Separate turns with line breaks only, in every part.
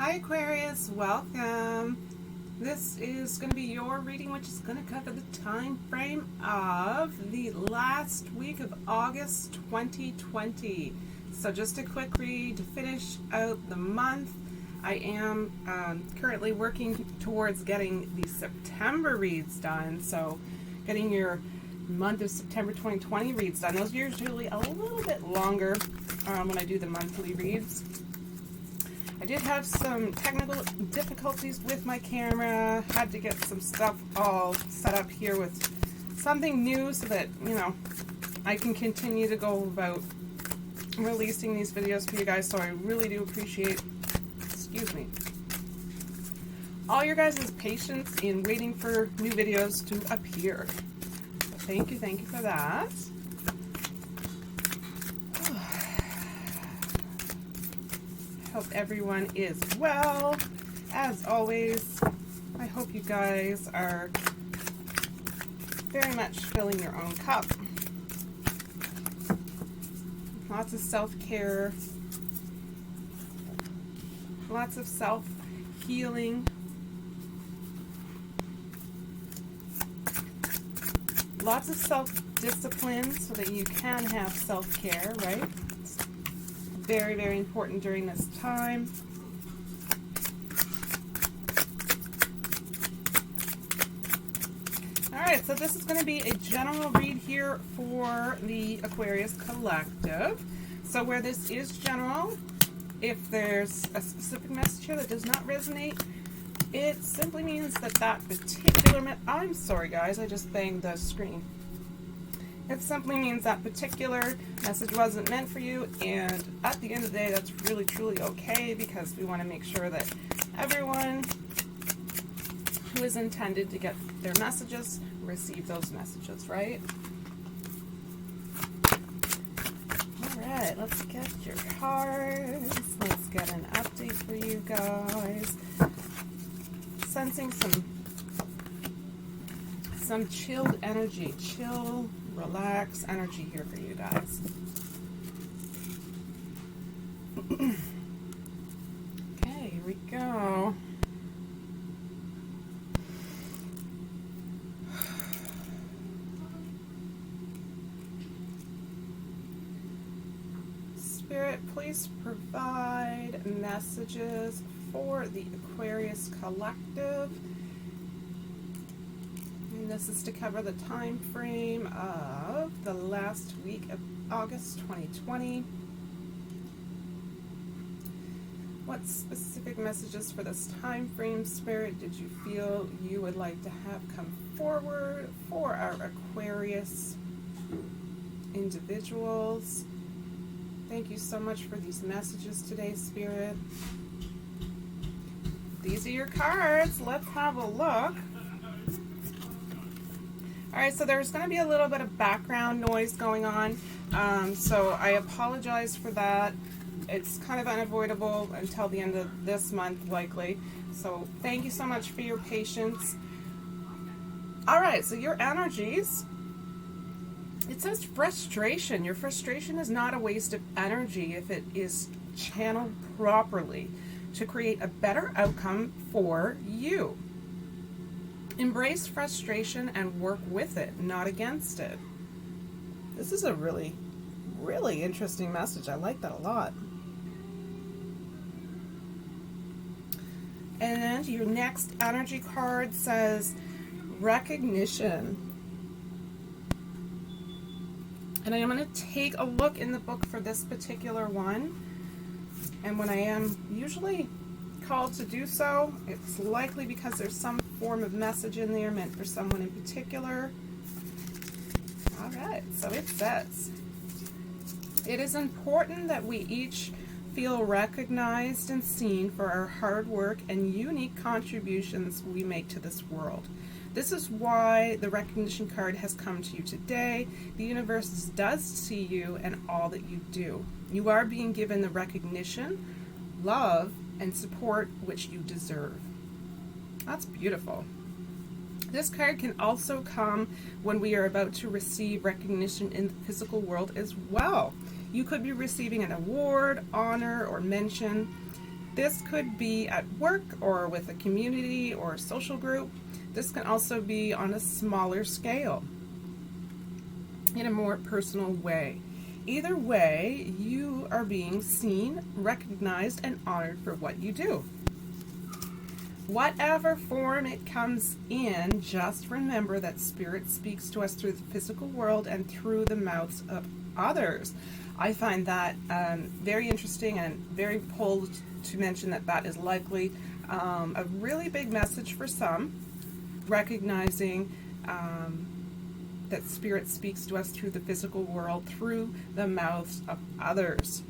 Hi Aquarius, welcome. This is going to be your reading, which is going to cover the time frame of the last week of August 2020. So just a quick read to finish out the month. I am currently working towards getting the September reads done. So getting your month of September 2020 reads done. Those are usually a little bit longer when I do the monthly reads. I did have some technical difficulties with my camera. Had to get some stuff all set up here with something new so that, I can continue to go about releasing these videos for you guys. So I really do appreciate, all your guys' patience in waiting for new videos to appear. So thank you for that. Hope everyone is well. As always, I hope you guys are very much filling your own cup. Lots of self-care, lots of self-healing, lots of self-discipline so that you can have self-care, right? Very, very important during this time. Alright, so this is going to be a general read here for the Aquarius Collective. So where this is general, if there's a specific message here that does not resonate, it simply means that that particular I'm sorry guys, I just banged the screen. It simply means that particular message wasn't meant for you, and at the end of the day, that's really, truly okay, because we want to make sure that everyone who is intended to get their messages receive those messages, right? Alright, let's get your cards. Let's get an update for you guys. Sensing some chilled energy, relax energy here for you guys. Okay, here we go. Spirit, please provide messages for the Aquarius Collective. This is to cover the time frame of the last week of August 2020. What specific messages for this time frame, Spirit, did you feel you would like to have come forward for our Aquarius individuals? Thank you so much for these messages today, Spirit. These are your cards. Let's have a look. Alright, so there's going to be a little bit of background noise going on, so I apologize for that. It's kind of unavoidable until the end of this month, likely. So thank you so much for your patience. Alright, so your energies, it says frustration. Your frustration is not a waste of energy if it is channeled properly to create a better outcome for you. Embrace frustration and work with it, not against it. This is a really, really interesting message. I like that a lot. And your next energy card says recognition. And I am going to take a look in the book for this particular one. And when I am usually called to do so, it's likely because there's some form of message in there meant for someone in particular. Alright, so it says, it is important that we each feel recognized and seen for our hard work and unique contributions we make to this world. This is why the recognition card has come to you today. The universe does see you and all that you do. You are being given the recognition, love, and support which you deserve. That's beautiful. This card can also come when we are about to receive recognition in the physical world as well. You could be receiving an award, honor, or mention. This could be at work or with a community or a social group. This can also be on a smaller scale, in a more personal way. Either way, you are being seen, recognized, and honored for what you do. Whatever form it comes in, just remember that Spirit speaks to us through the physical world and through the mouths of others. I find that very interesting and very bold to mention that that is likely a really big message for some, recognizing that Spirit speaks to us through the physical world, through the mouths of others.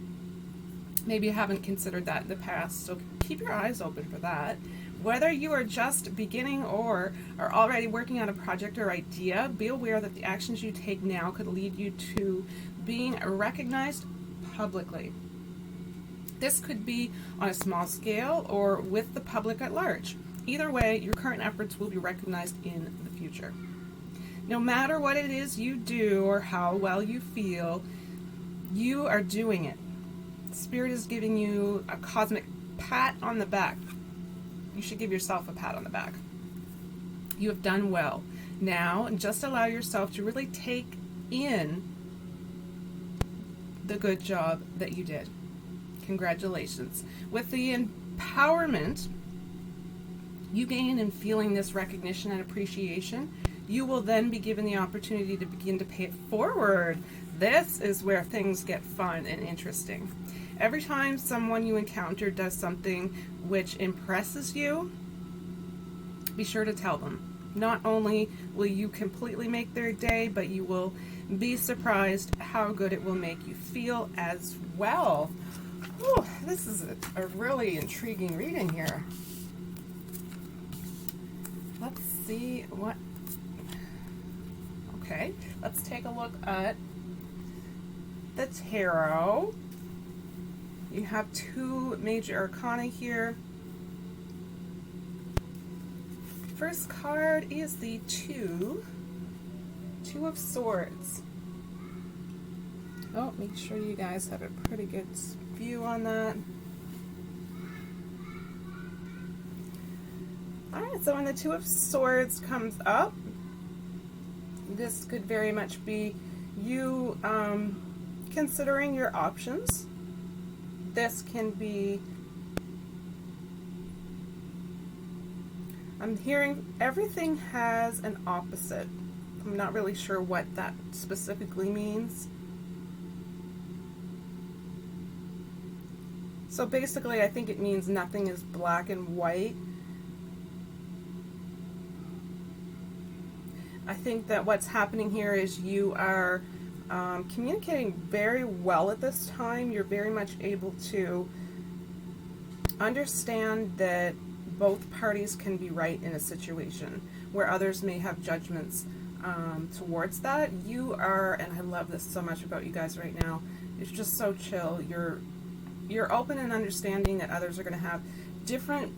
Maybe you haven't considered that in the past, so keep your eyes open for that. Whether you are just beginning or are already working on a project or idea, be aware that the actions you take now could lead you to being recognized publicly. This could be on a small scale or with the public at large. Either way, your current efforts will be recognized in the future. No matter what it is you do or how well you feel, you are doing it. Spirit is giving you a cosmic pat on the back. You should give yourself a pat on the back. You have done well. Now, just allow yourself to really take in the good job that you did. Congratulations. With the empowerment you gain in feeling this recognition and appreciation, you will then be given the opportunity to begin to pay it forward. This is where things get fun and interesting. Every time someone you encounter does something which impresses you, be sure to tell them. Not only will you completely make their day, but you will be surprised how good it will make you feel as well. Whew, this is a really intriguing reading here. Let's see what... Okay, let's take a look at the tarot. You have two major arcana here. First card is the Two of Swords. Oh, make sure you guys have a pretty good view on that. Alright, so when the Two of Swords comes up, this could very much be you considering your options. This can be, I'm hearing everything has an opposite. I'm not really sure what that specifically means. So basically, I think it means nothing is black and white. I think that what's happening here is you are communicating very well at this time. You're very much able to understand that both parties can be right in a situation where others may have judgments towards that. You are, and I love this so much about you guys right now, it's just so chill. You're open and understanding that others are going to have different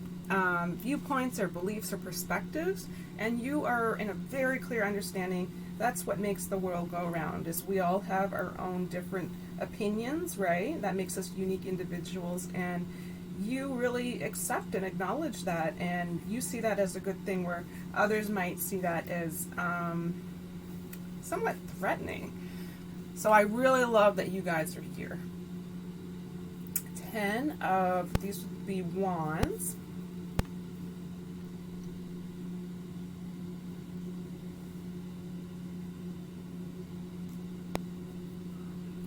viewpoints or beliefs or perspectives, and you are in a very clear understanding. That's what makes the world go around, is we all have our own different opinions, right? That makes us unique individuals, and you really accept and acknowledge that, and you see that as a good thing, where others might see that as somewhat threatening. So I really love that you guys are here. 10 of these would be wands.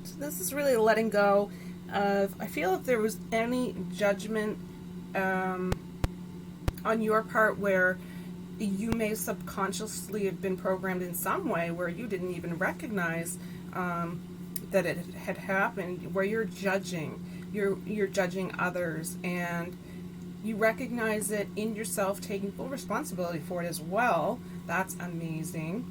So this is really letting go of, I feel if there was any judgment on your part where you may subconsciously have been programmed in some way where you didn't even recognize that it had happened, where you're judging. You're judging others, and you recognize it in yourself, taking full responsibility for it as well. That's amazing.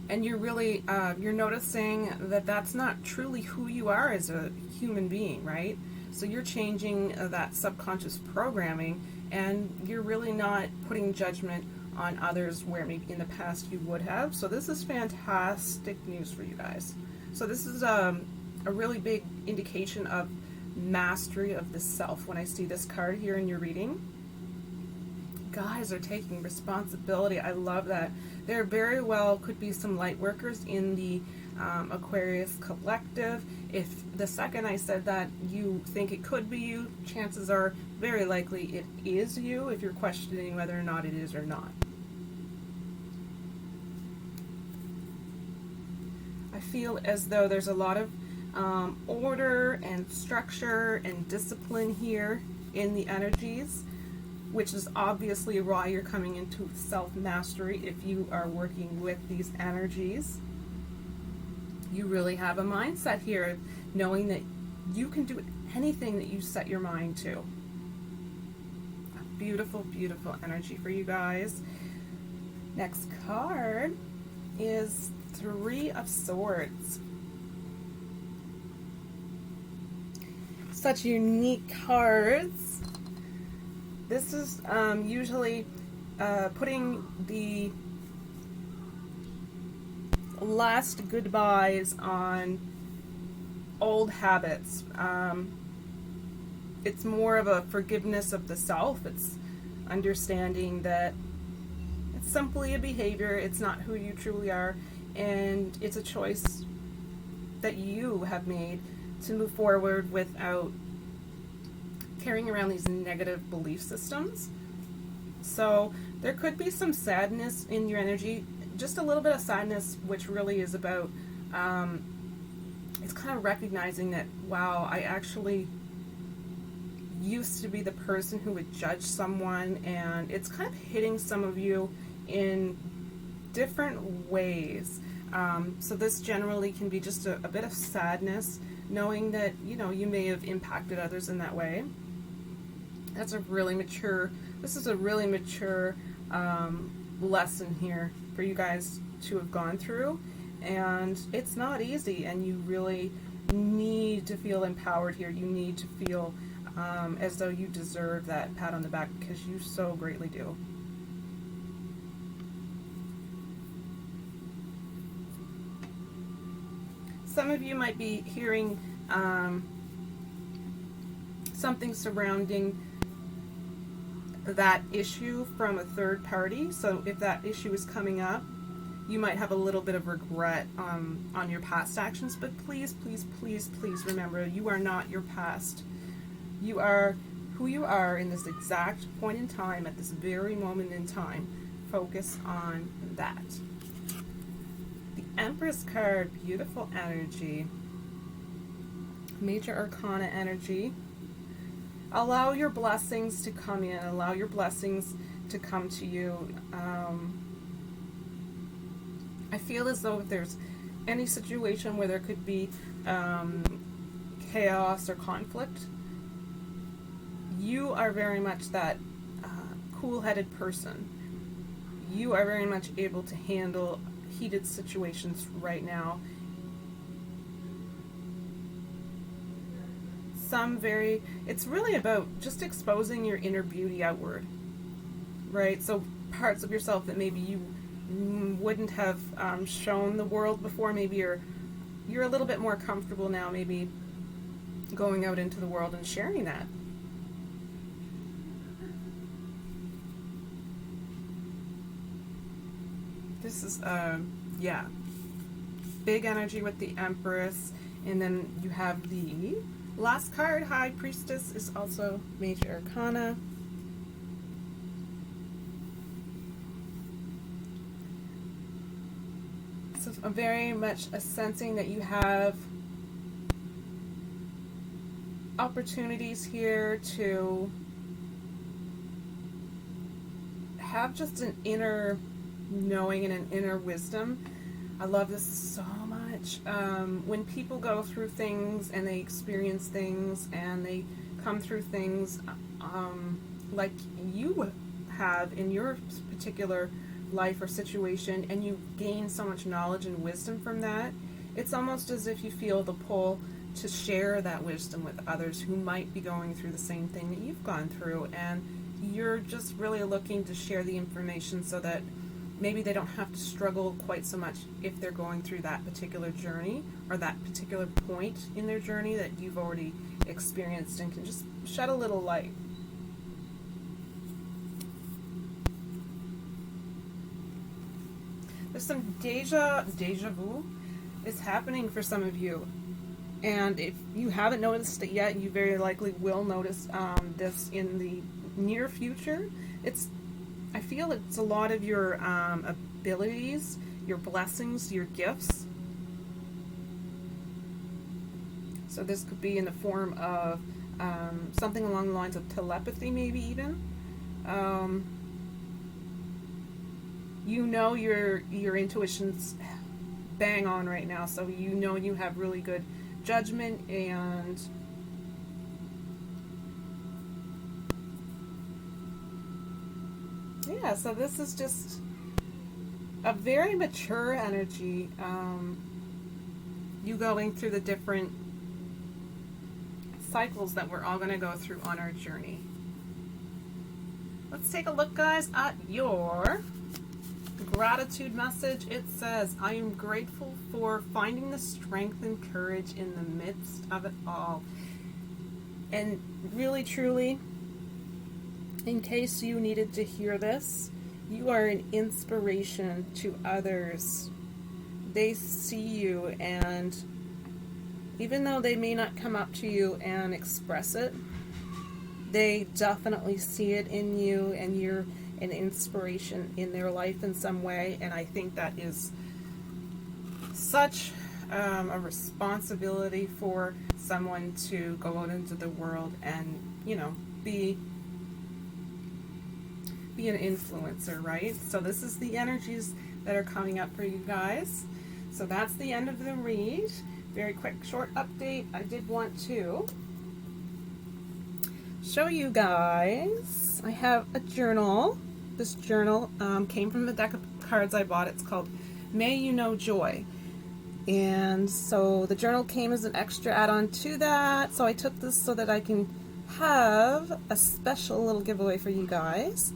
And you're really you're noticing that that's not truly who you are as a human being, right? So you're changing that subconscious programming, and you're really not putting judgment on others where maybe in the past you would have. So this is fantastic news for you guys. So this is a really big indication of mastery of the self. When I see this card here in your reading, guys are taking responsibility. I love that. There very well could be some light workers in the Aquarius collective. If the second I said that you think it could be you, chances are very likely it is you, if you're questioning whether or not it is or not. I feel as though there's a lot of order and structure and discipline here in the energies, which is obviously why you're coming into self-mastery. If you are working with these energies, you really have a mindset here, knowing that you can do anything that you set your mind to. A beautiful, beautiful energy for you guys. Next card is Three of Swords. Such unique cards. This is usually putting the last goodbyes on old habits. It's more of a forgiveness of the self. It's understanding that it's simply a behavior. It's not who you truly are, and it's a choice that you have made to move forward without carrying around these negative belief systems. So there could be some sadness in your energy, just a little bit of sadness, which really is about it's kind of recognizing that, wow, I actually used to be the person who would judge someone, and it's kind of hitting some of you in different ways. So this generally can be just a bit of sadness, knowing that, you know, you may have impacted others in that way. This is a really mature lesson here for you guys to have gone through, and it's not easy, and you really need to feel empowered here. You need to feel as though you deserve that pat on the back, because you so greatly do. Some of you might be hearing something surrounding that issue from a third party. So if that issue is coming up, you might have a little bit of regret on your past actions, but please, please, please, please remember, you are not your past. You are who you are in this exact point in time, at this very moment in time. Focus on that. The Empress card, beautiful energy. Major Arcana energy. Allow your blessings to come in. Allow your blessings to come to you. I feel as though if there's any situation where there could be chaos or conflict, you are very much that cool-headed person. You are very much able to handle heated situations right now. It's really about just exposing your inner beauty outward, right? So parts of yourself that maybe you wouldn't have shown the world before, maybe you're a little bit more comfortable now, maybe going out into the world and sharing that. This is yeah, big energy with the Empress, and then you have the last card, High Priestess, is also Major Arcana. So very much a sensing that you have opportunities here to have just an inner knowing and an inner wisdom. I love this so much. When people go through things and they experience things and they come through things like you have in your particular life or situation, and you gain so much knowledge and wisdom from that, it's almost as if you feel the pull to share that wisdom with others who might be going through the same thing that you've gone through, and you're just really looking to share the information so that maybe they don't have to struggle quite so much if they're going through that particular journey or that particular point in their journey that you've already experienced and can just shed a little light. There's some deja vu is happening for some of you. And if you haven't noticed it yet, you very likely will notice this in the near future. I feel it's a lot of your abilities, your blessings, your gifts. So this could be in the form of something along the lines of telepathy, maybe even. You know your intuition's bang on right now, so you know you have really good judgment, and yeah, so this is just a very mature energy. You going through the different cycles that we're all going to go through on our journey. Let's take a look, guys, at your gratitude message. It says, I am grateful for finding the strength and courage in the midst of it all. And really, truly, in case you needed to hear this, you are an inspiration to others. They see you, and even though they may not come up to you and express it, they definitely see it in you, and you're an inspiration in their life in some way. And I think that is such a responsibility for someone to go out into the world and, you know, be an influencer, right? So this is the energies that are coming up for you guys. So that's the end of the read. Very quick, short update. I did want to show you guys, I have a journal. This journal came from the deck of cards I bought. It's called May You Know Joy. And so the journal came as an extra add-on to that. So I took this so that I can have a special little giveaway for you guys.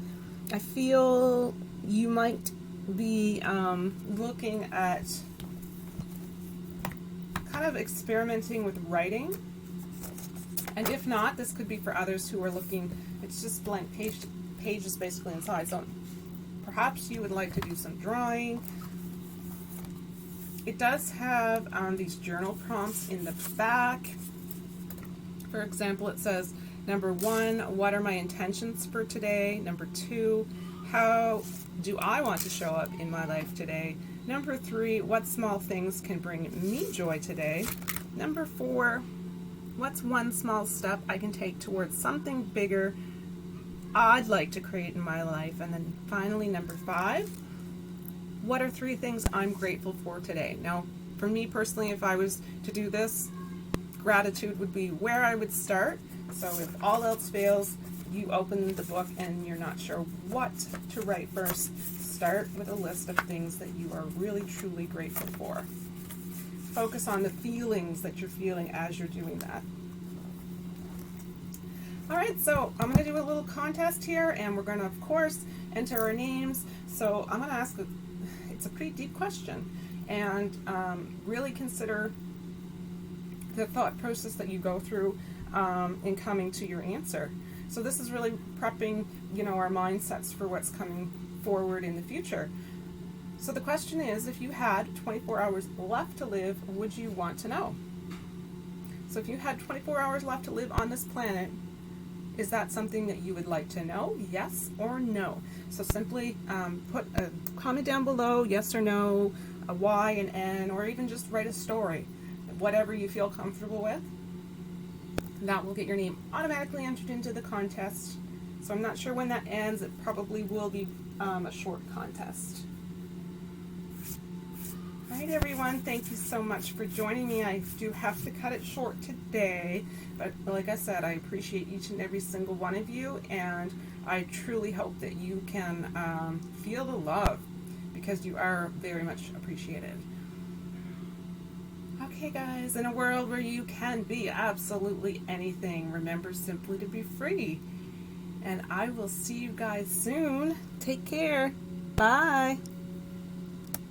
I feel you might be looking at kind of experimenting with writing. And if not, this could be for others who are looking, it's just blank pages basically inside. So perhaps you would like to do some drawing. It does have these journal prompts in the back. For example, it says, number 1, what are my intentions for today? Number 2, how do I want to show up in my life today? Number 3, what small things can bring me joy today? Number 4, what's one small step I can take towards something bigger I'd like to create in my life? And then finally, number 5, what are 3 things I'm grateful for today? Now, for me personally, if I was to do this, gratitude would be where I would start. So if all else fails, you open the book and you're not sure what to write first, start with a list of things that you are really truly grateful for. Focus on the feelings that you're feeling as you're doing that. Alright, so I'm going to do a little contest here, and we're going to, of course, enter our names. So I'm going to ask, it's a pretty deep question, and really consider the thought process that you go through in coming to your answer. So this is really prepping, you know, our mindsets for what's coming forward in the future. So the question is, if you had 24 hours left to live, would you want to know? So if you had 24 hours left to live on this planet, is that something that you would like to know? Yes or no? So simply put a comment down below, yes or no, a Y, an N, or even just write a story. Whatever you feel comfortable with. That will get your name automatically entered into the contest. So I'm not sure when that ends. It probably will be a short contest. All right, everyone, thank you so much for joining me. I do have to cut it short today, but like I said, I appreciate each and every single one of you, and I truly hope that you can feel the love, because you are very much appreciated. Okay, guys, in a world where you can be absolutely anything, remember simply to be free. And I will see you guys soon. Take care. Bye.